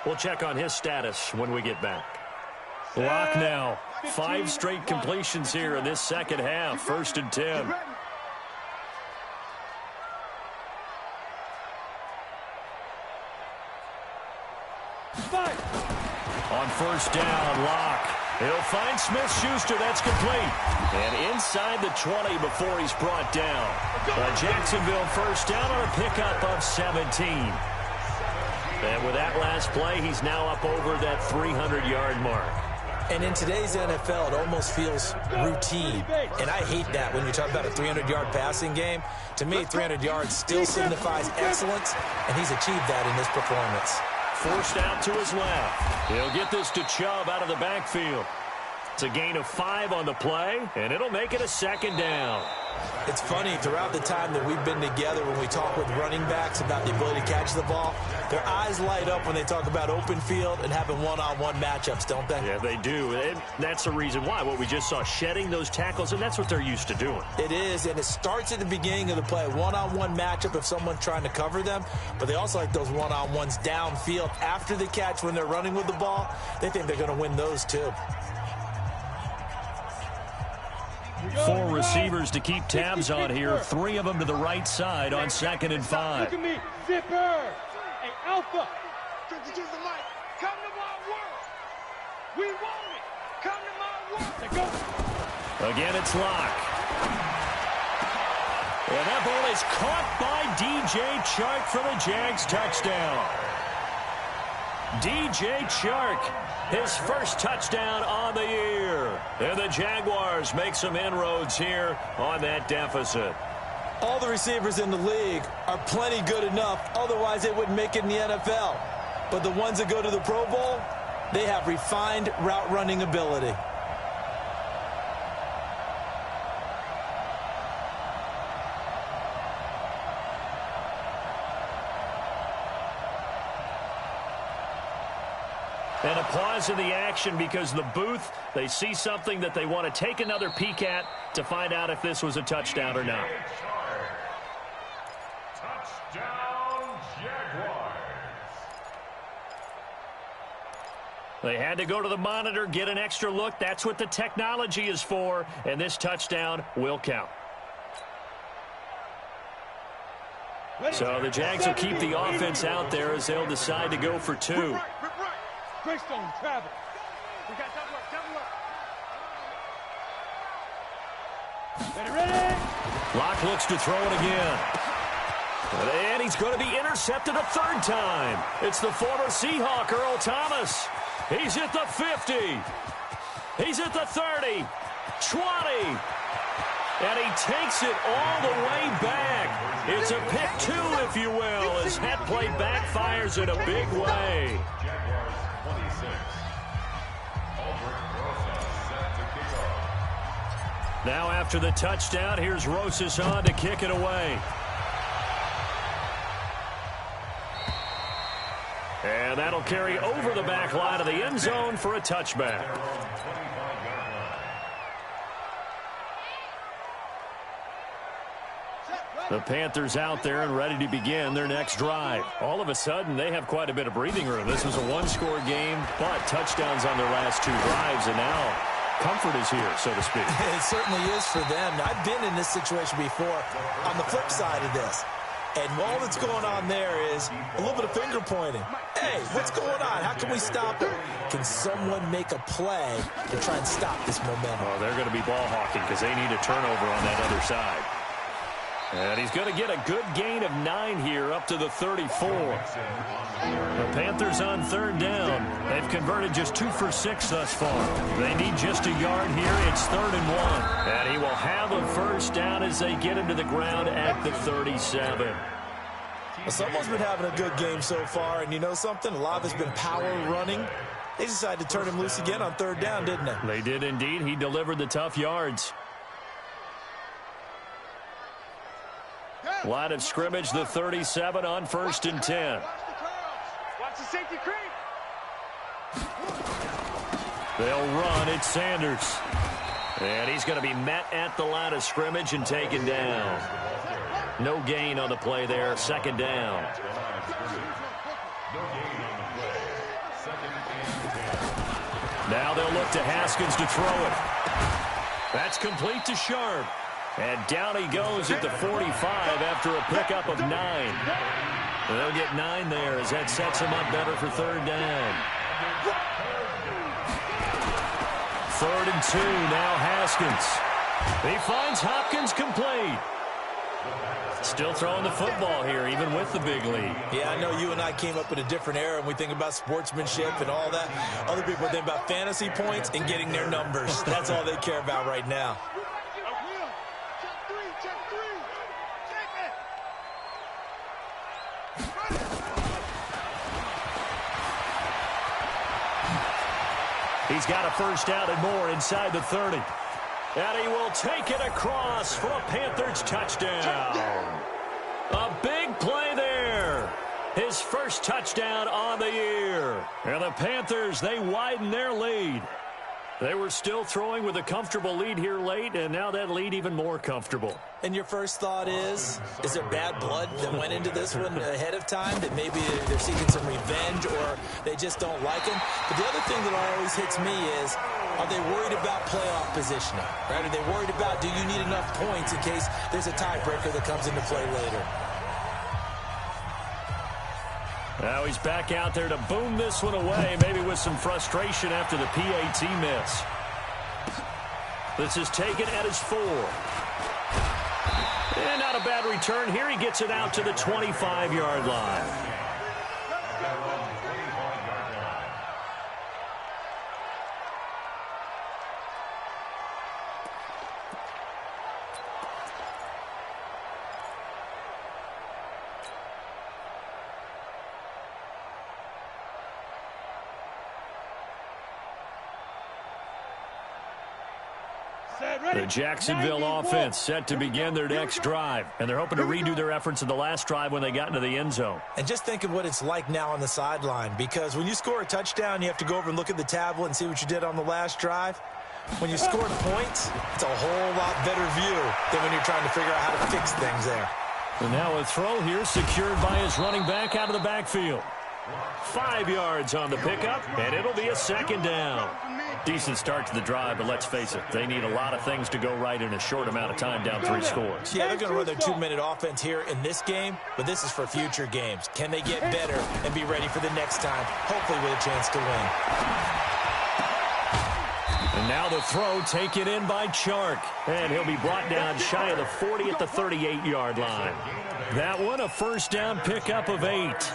We'll check on his status when we get back. Locke now. 5 straight completions here in this second half. 1st and 10. On 1st down, Locke. He'll find Smith-Schuster. That's complete. And inside the 20 before he's brought down. Jacksonville 1st down on a pickup of 17. And with that last play, he's now up over that 300-yard mark. And in today's NFL, it almost feels routine. And I hate that when you talk about a 300-yard passing game. To me, 300 yards still signifies excellence, and he's achieved that in this performance. Forced out to his left. He'll get this to Chubb out of the backfield. It's a gain of 5 on the play, and it'll make it a 2nd down. It's funny, throughout the time that we've been together, when we talk with running backs about the ability to catch the ball, their eyes light up when they talk about open field and having one-on-one matchups, don't they? Yeah, they do. And that's the reason why. What we just saw, shedding those tackles, and that's what they're used to doing. It is, and it starts at the beginning of the play. One-on-one matchup if someone's trying to cover them, but they also like those one-on-ones downfield after the catch when they're running with the ball. They think they're going to win those too. 4 receivers to keep tabs on here. 3 of them to the right side on 2nd and 5. Look at me, Zipper. Hey, Alpha. Come to my world. We want it. Come to my world. Let's go. Again, it's Locke. And that ball is caught by DJ Chark for the Jags touchdown. DJ Chark, his first touchdown on the year. And the Jaguars make some inroads here on that deficit. All the receivers in the league are plenty good enough, otherwise they wouldn't make it in the NFL. But the ones that go to the Pro Bowl, they have refined route running ability. And a pause in the action because the booth, they see something that they want to take another peek at to find out if this was a touchdown or not. Touchdown, Jaguars. They had to go to the monitor, get an extra look. That's what the technology is for, and this touchdown will count. So the Jags will keep the offense out there as they'll decide to go for 2. Greystone, travel. We got double up. Ready. Locke looks to throw it again. And he's going to be intercepted a 3rd time. It's the former Seahawk, Earl Thomas. He's at the 50. He's at the 30. 20. And he takes it all the way back. It's a pick 2, if you will, as that play backfires in a big way. Jaguars 26. Albert Rosa set to kick off. Now after the touchdown, here's Rosas on to kick it away. And that'll carry over the back line of the end zone for a touchback. The Panthers out there and ready to begin their next drive. All of a sudden, they have quite a bit of breathing room. This was a 1-score game, but touchdowns on their last 2 drives, and now comfort is here, so to speak. It certainly is for them. I've been in this situation before on the flip side of this. And all that's going on there is a little bit of finger pointing. Hey, what's going on? How can we stop it? Can someone make a play to try and stop this momentum? Oh, they're going to be ball hawking because they need a turnover on that other side. And he's going to get a good gain of 9 here up to the 34. The Panthers on 3rd down. They've converted just 2 for 6 thus far. They need just a yard here. It's 3rd and 1. And he will have a 1st down as they get him to the ground at the 37. Well, someone's been having a good game so far, and you know something? A lot of it's been power running. They decided to turn him loose again on third down, didn't they? They did indeed. He delivered the tough yards. Line of scrimmage, the 37 on 1st and 10. Watch the safety creep. They'll run. It's Sanders. And he's going to be met at the line of scrimmage and taken down. No gain on the play there. 2nd down. Now they'll look to Haskins to throw it. That's complete to Sharp. And down he goes at the 45 after a pickup of 9. They'll get 9 there as that sets him up better for 3rd down. 3rd and 2, now Haskins. He finds Hopkins complete. Still throwing the football here, even with the big lead. Yeah, I know you and I came up in a different era, and we think about sportsmanship and all that. Other people think about fantasy points and getting their numbers. That's all they care about right now. He's got a 1st down and more inside the 30. And he will take it across for a Panthers touchdown. A big play there. His 1st touchdown on the year. And the Panthers, they widen their lead. They were still throwing with a comfortable lead here late, and now that lead even more comfortable. And your first thought is there bad blood that went into this one ahead of time, that maybe they're seeking some revenge or they just don't like him? But the other thing that always hits me is, are they worried about playoff positioning? Right? Are they worried about, do you need enough points in case there's a tiebreaker that comes into play later? Now he's back out there to boom this one away, maybe with some frustration after the PAT miss. This is taken at his 4. And not a bad return here. He gets it out to the 25-yard line. The Jacksonville offense set to begin their next drive, and they're hoping to redo their efforts in the last drive when they got into the end zone. And just think of what it's like now on the sideline, because when you score a touchdown, you have to go over and look at the tablet and see what you did on the last drive. When you scored points, it's a whole lot better view than when you're trying to figure out how to fix things there. And now a throw here secured by his running back out of the backfield. 5 yards on the pickup, and it'll be a 2nd down. Decent start to the drive, but let's face it, they need a lot of things to go right in a short amount of time, down 3 scores. Yeah, they're going to run their 2-minute offense here in this game, but this is for future games. Can they get better and be ready for the next time, hopefully with a chance to win? And now the throw taken in by Chark, and he'll be brought down shy of the 40 at the 38-yard line. That one, a 1st down pickup of 8.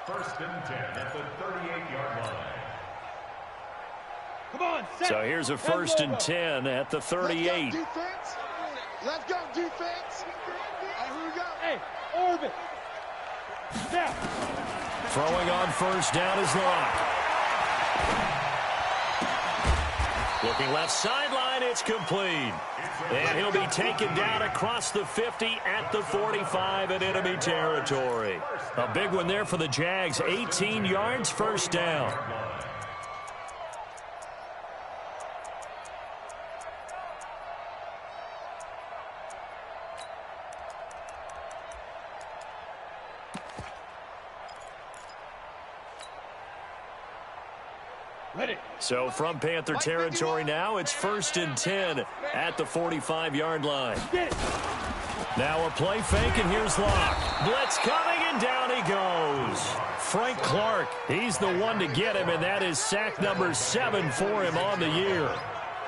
1st and 10 at the 38-yard line. Come on, set. So here's a 1st and 10 at the 38. Let's go, defense. Here we go. Hey, orbit. Step. Throwing on 1st down is Locke. Looking left sideline, it's complete. And he'll be taken down across the 50 at the 45 in enemy territory. A big one there for the Jags. 18 yards, 1st down. So from Panther territory now, it's 1st and 10 at the 45-yard line. Now a play fake, and here's Locke. Blitz coming, and down he goes. Frank Clark, he's the one to get him, and that is sack number 7 for him on the year.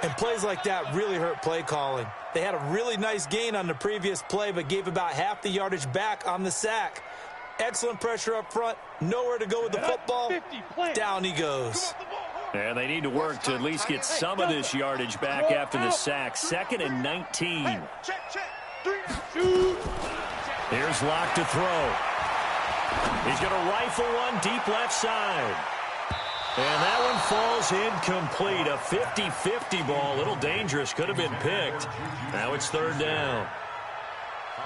And plays like that really hurt play calling. They had a really nice gain on the previous play, but gave about half the yardage back on the sack. Excellent pressure up front, nowhere to go with the football. Down he goes. And they need to work to at least get some of this yardage back after the sack. 2nd and 19. Here's Locke to throw. He's going to rifle one deep left side. And that one falls incomplete. A 50-50 ball. A little dangerous. Could have been picked. Now it's third down.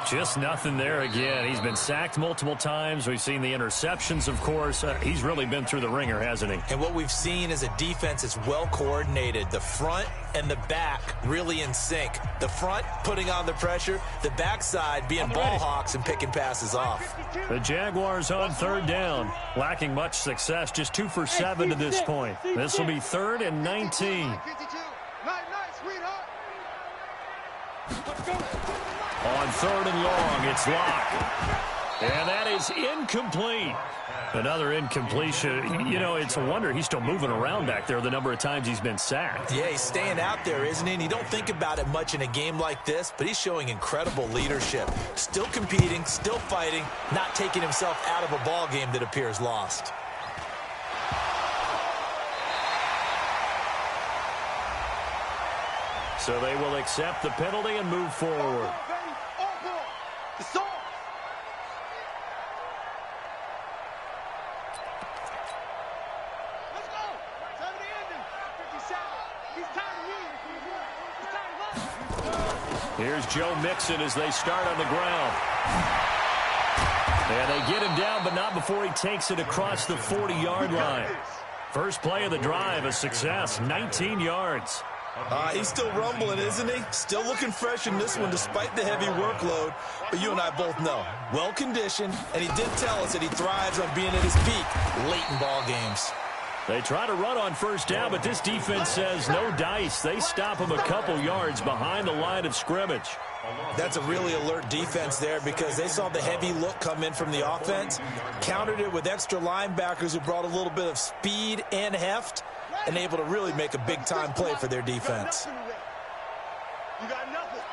Just nothing there again. He's been sacked multiple times. We've seen the interceptions, of course. He's really been through the ringer, hasn't he? And what we've seen is a defense that's well coordinated. The front and the back really in sync. The front putting on the pressure. The backside being ball hawks and picking passes off. The Jaguars on third down. Lacking much success. Just 2 for 7 to this point. This will be 3rd and 19. On 3rd and long, it's Locke. And that is incomplete. Another incompletion. You know, it's a wonder he's still moving around back there the number of times he's been sacked. Yeah, he's staying out there, isn't he? And you don't think about it much in a game like this, but he's showing incredible leadership. Still competing, still fighting, not taking himself out of a ball game that appears lost. So they will accept the penalty and move forward. Here's Joe Mixon as they start on the ground. And they get him down, but not before he takes it across the 40-yard line. First play of the drive, a success, 19 yards. He's still rumbling, isn't he? Still looking fresh in this one despite the heavy workload. But you and I both know, well-conditioned, and he did tell us that he thrives on being at his peak late in ball games. They try to run on first down, but this defense says no dice. They stop him a couple yards behind the line of scrimmage. That's a really alert defense there because they saw the heavy look come in from the offense, countered it with extra linebackers who brought a little bit of speed and heft, and able to really make a big-time play for their defense. You got nothing.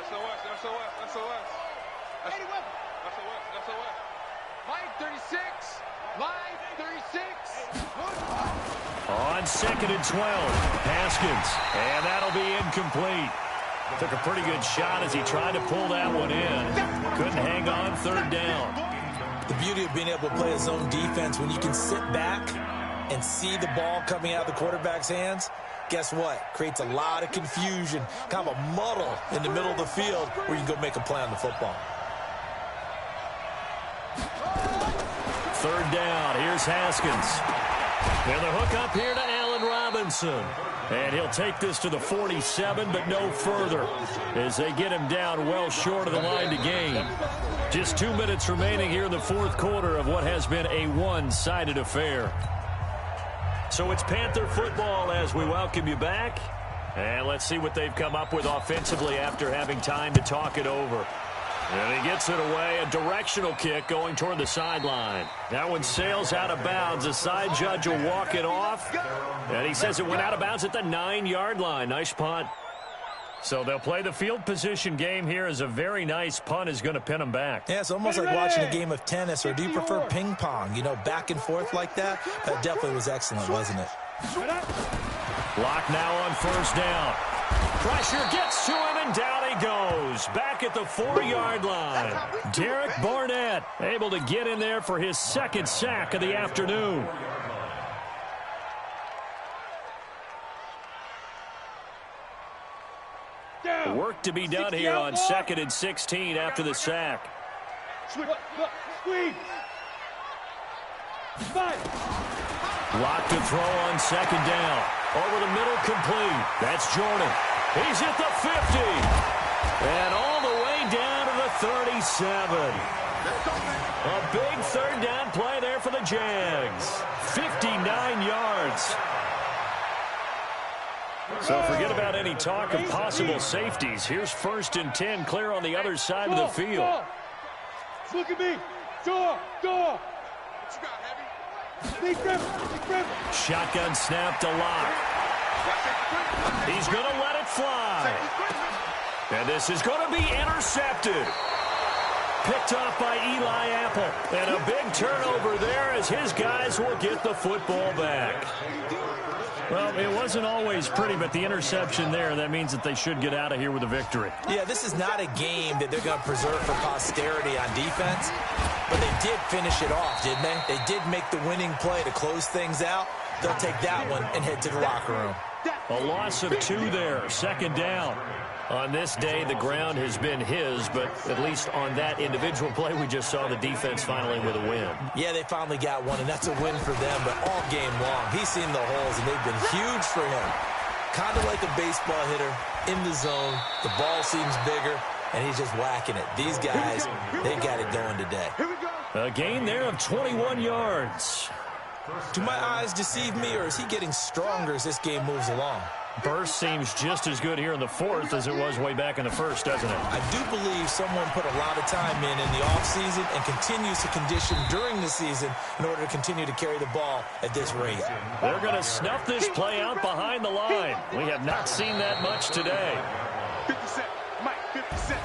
SOS. Line 36. On 2nd and 12, Haskins, and that'll be incomplete. Took a pretty good shot as he tried to pull that one in. Couldn't hang on, 3rd down. The beauty of being able to play a zone defense when you can sit back and see the ball coming out of the quarterback's hands, guess what? Creates a lot of confusion, kind of a muddle in the middle of the field where you can go make a play on the football. 3rd down, here's Haskins. And the hook up here to Allen Robinson. And he'll take this to the 47, but no further, as they get him down well short of the line to gain. Just 2 minutes remaining here in the 4th quarter of what has been a one-sided affair. So it's Panther football as we welcome you back. And let's see what they've come up with offensively after having time to talk it over. And he gets it away, a directional kick going toward the sideline. That one sails out of bounds. The side judge will walk it off. And he says it went out of bounds at the 9-yard line. Nice punt. So they'll play the field position game here as a very nice punt is going to pin them back. Yeah, it's almost like watching a game of tennis, or do you prefer ping pong? You know, back and forth like that? That definitely was excellent, wasn't it? Lock now on 1st down. Pressure gets to him, and down he goes. Back at the 4-yard line. Derek Barnett able to get in there for his 2nd sack of the afternoon. Work to be done here on 2nd and 16 after the sack. Lock to throw on 2nd down. Over the middle, complete. That's Jordan. He's at the 50. And all the way down to the 37. A big 3rd down play there for the Jags. 59 yards. So forget about any talk of possible safeties. Here's 1st and 10, clear on the other side of the field. Look at me. Door. What you got, Heavy? Big Griffin. Shotgun snap to Lock. He's going to let it fly. And this is going to be intercepted. Picked off by Eli Apple. And a big turnover there as his guys will get the football back. Well, it wasn't always pretty, but the interception there, that means that they should get out of here with a victory. Yeah, this is not a game that they're going to preserve for posterity on defense, but they did finish it off, didn't they? They did make the winning play to close things out. They'll take that one and head to the locker room. A loss of 2 there, second down. On this day, the ground has been his, but at least on that individual play, we just saw the defense finally with a win. Yeah, they finally got one, and that's a win for them, but all game long, he's seen the holes, and they've been huge for him. Kind of like a baseball hitter in the zone. The ball seems bigger, and he's just whacking it. These guys, they got it going today. A gain there of 21 yards. Do my eyes deceive me, or is he getting stronger as this game moves along? Burst seems just as good here in the fourth as it was way back in the first, doesn't it? I do believe someone put a lot of time in the offseason and continues to condition during the season in order to continue to carry the ball at this rate. They're going to snuff this play out behind the line. We have not seen that much today. 50 Cent, Mike, 50 Cent.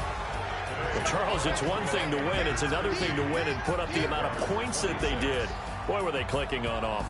Well, Charles, it's one thing to win. It's another thing to win and put up the amount of points that they did. Boy, were they clicking on offense.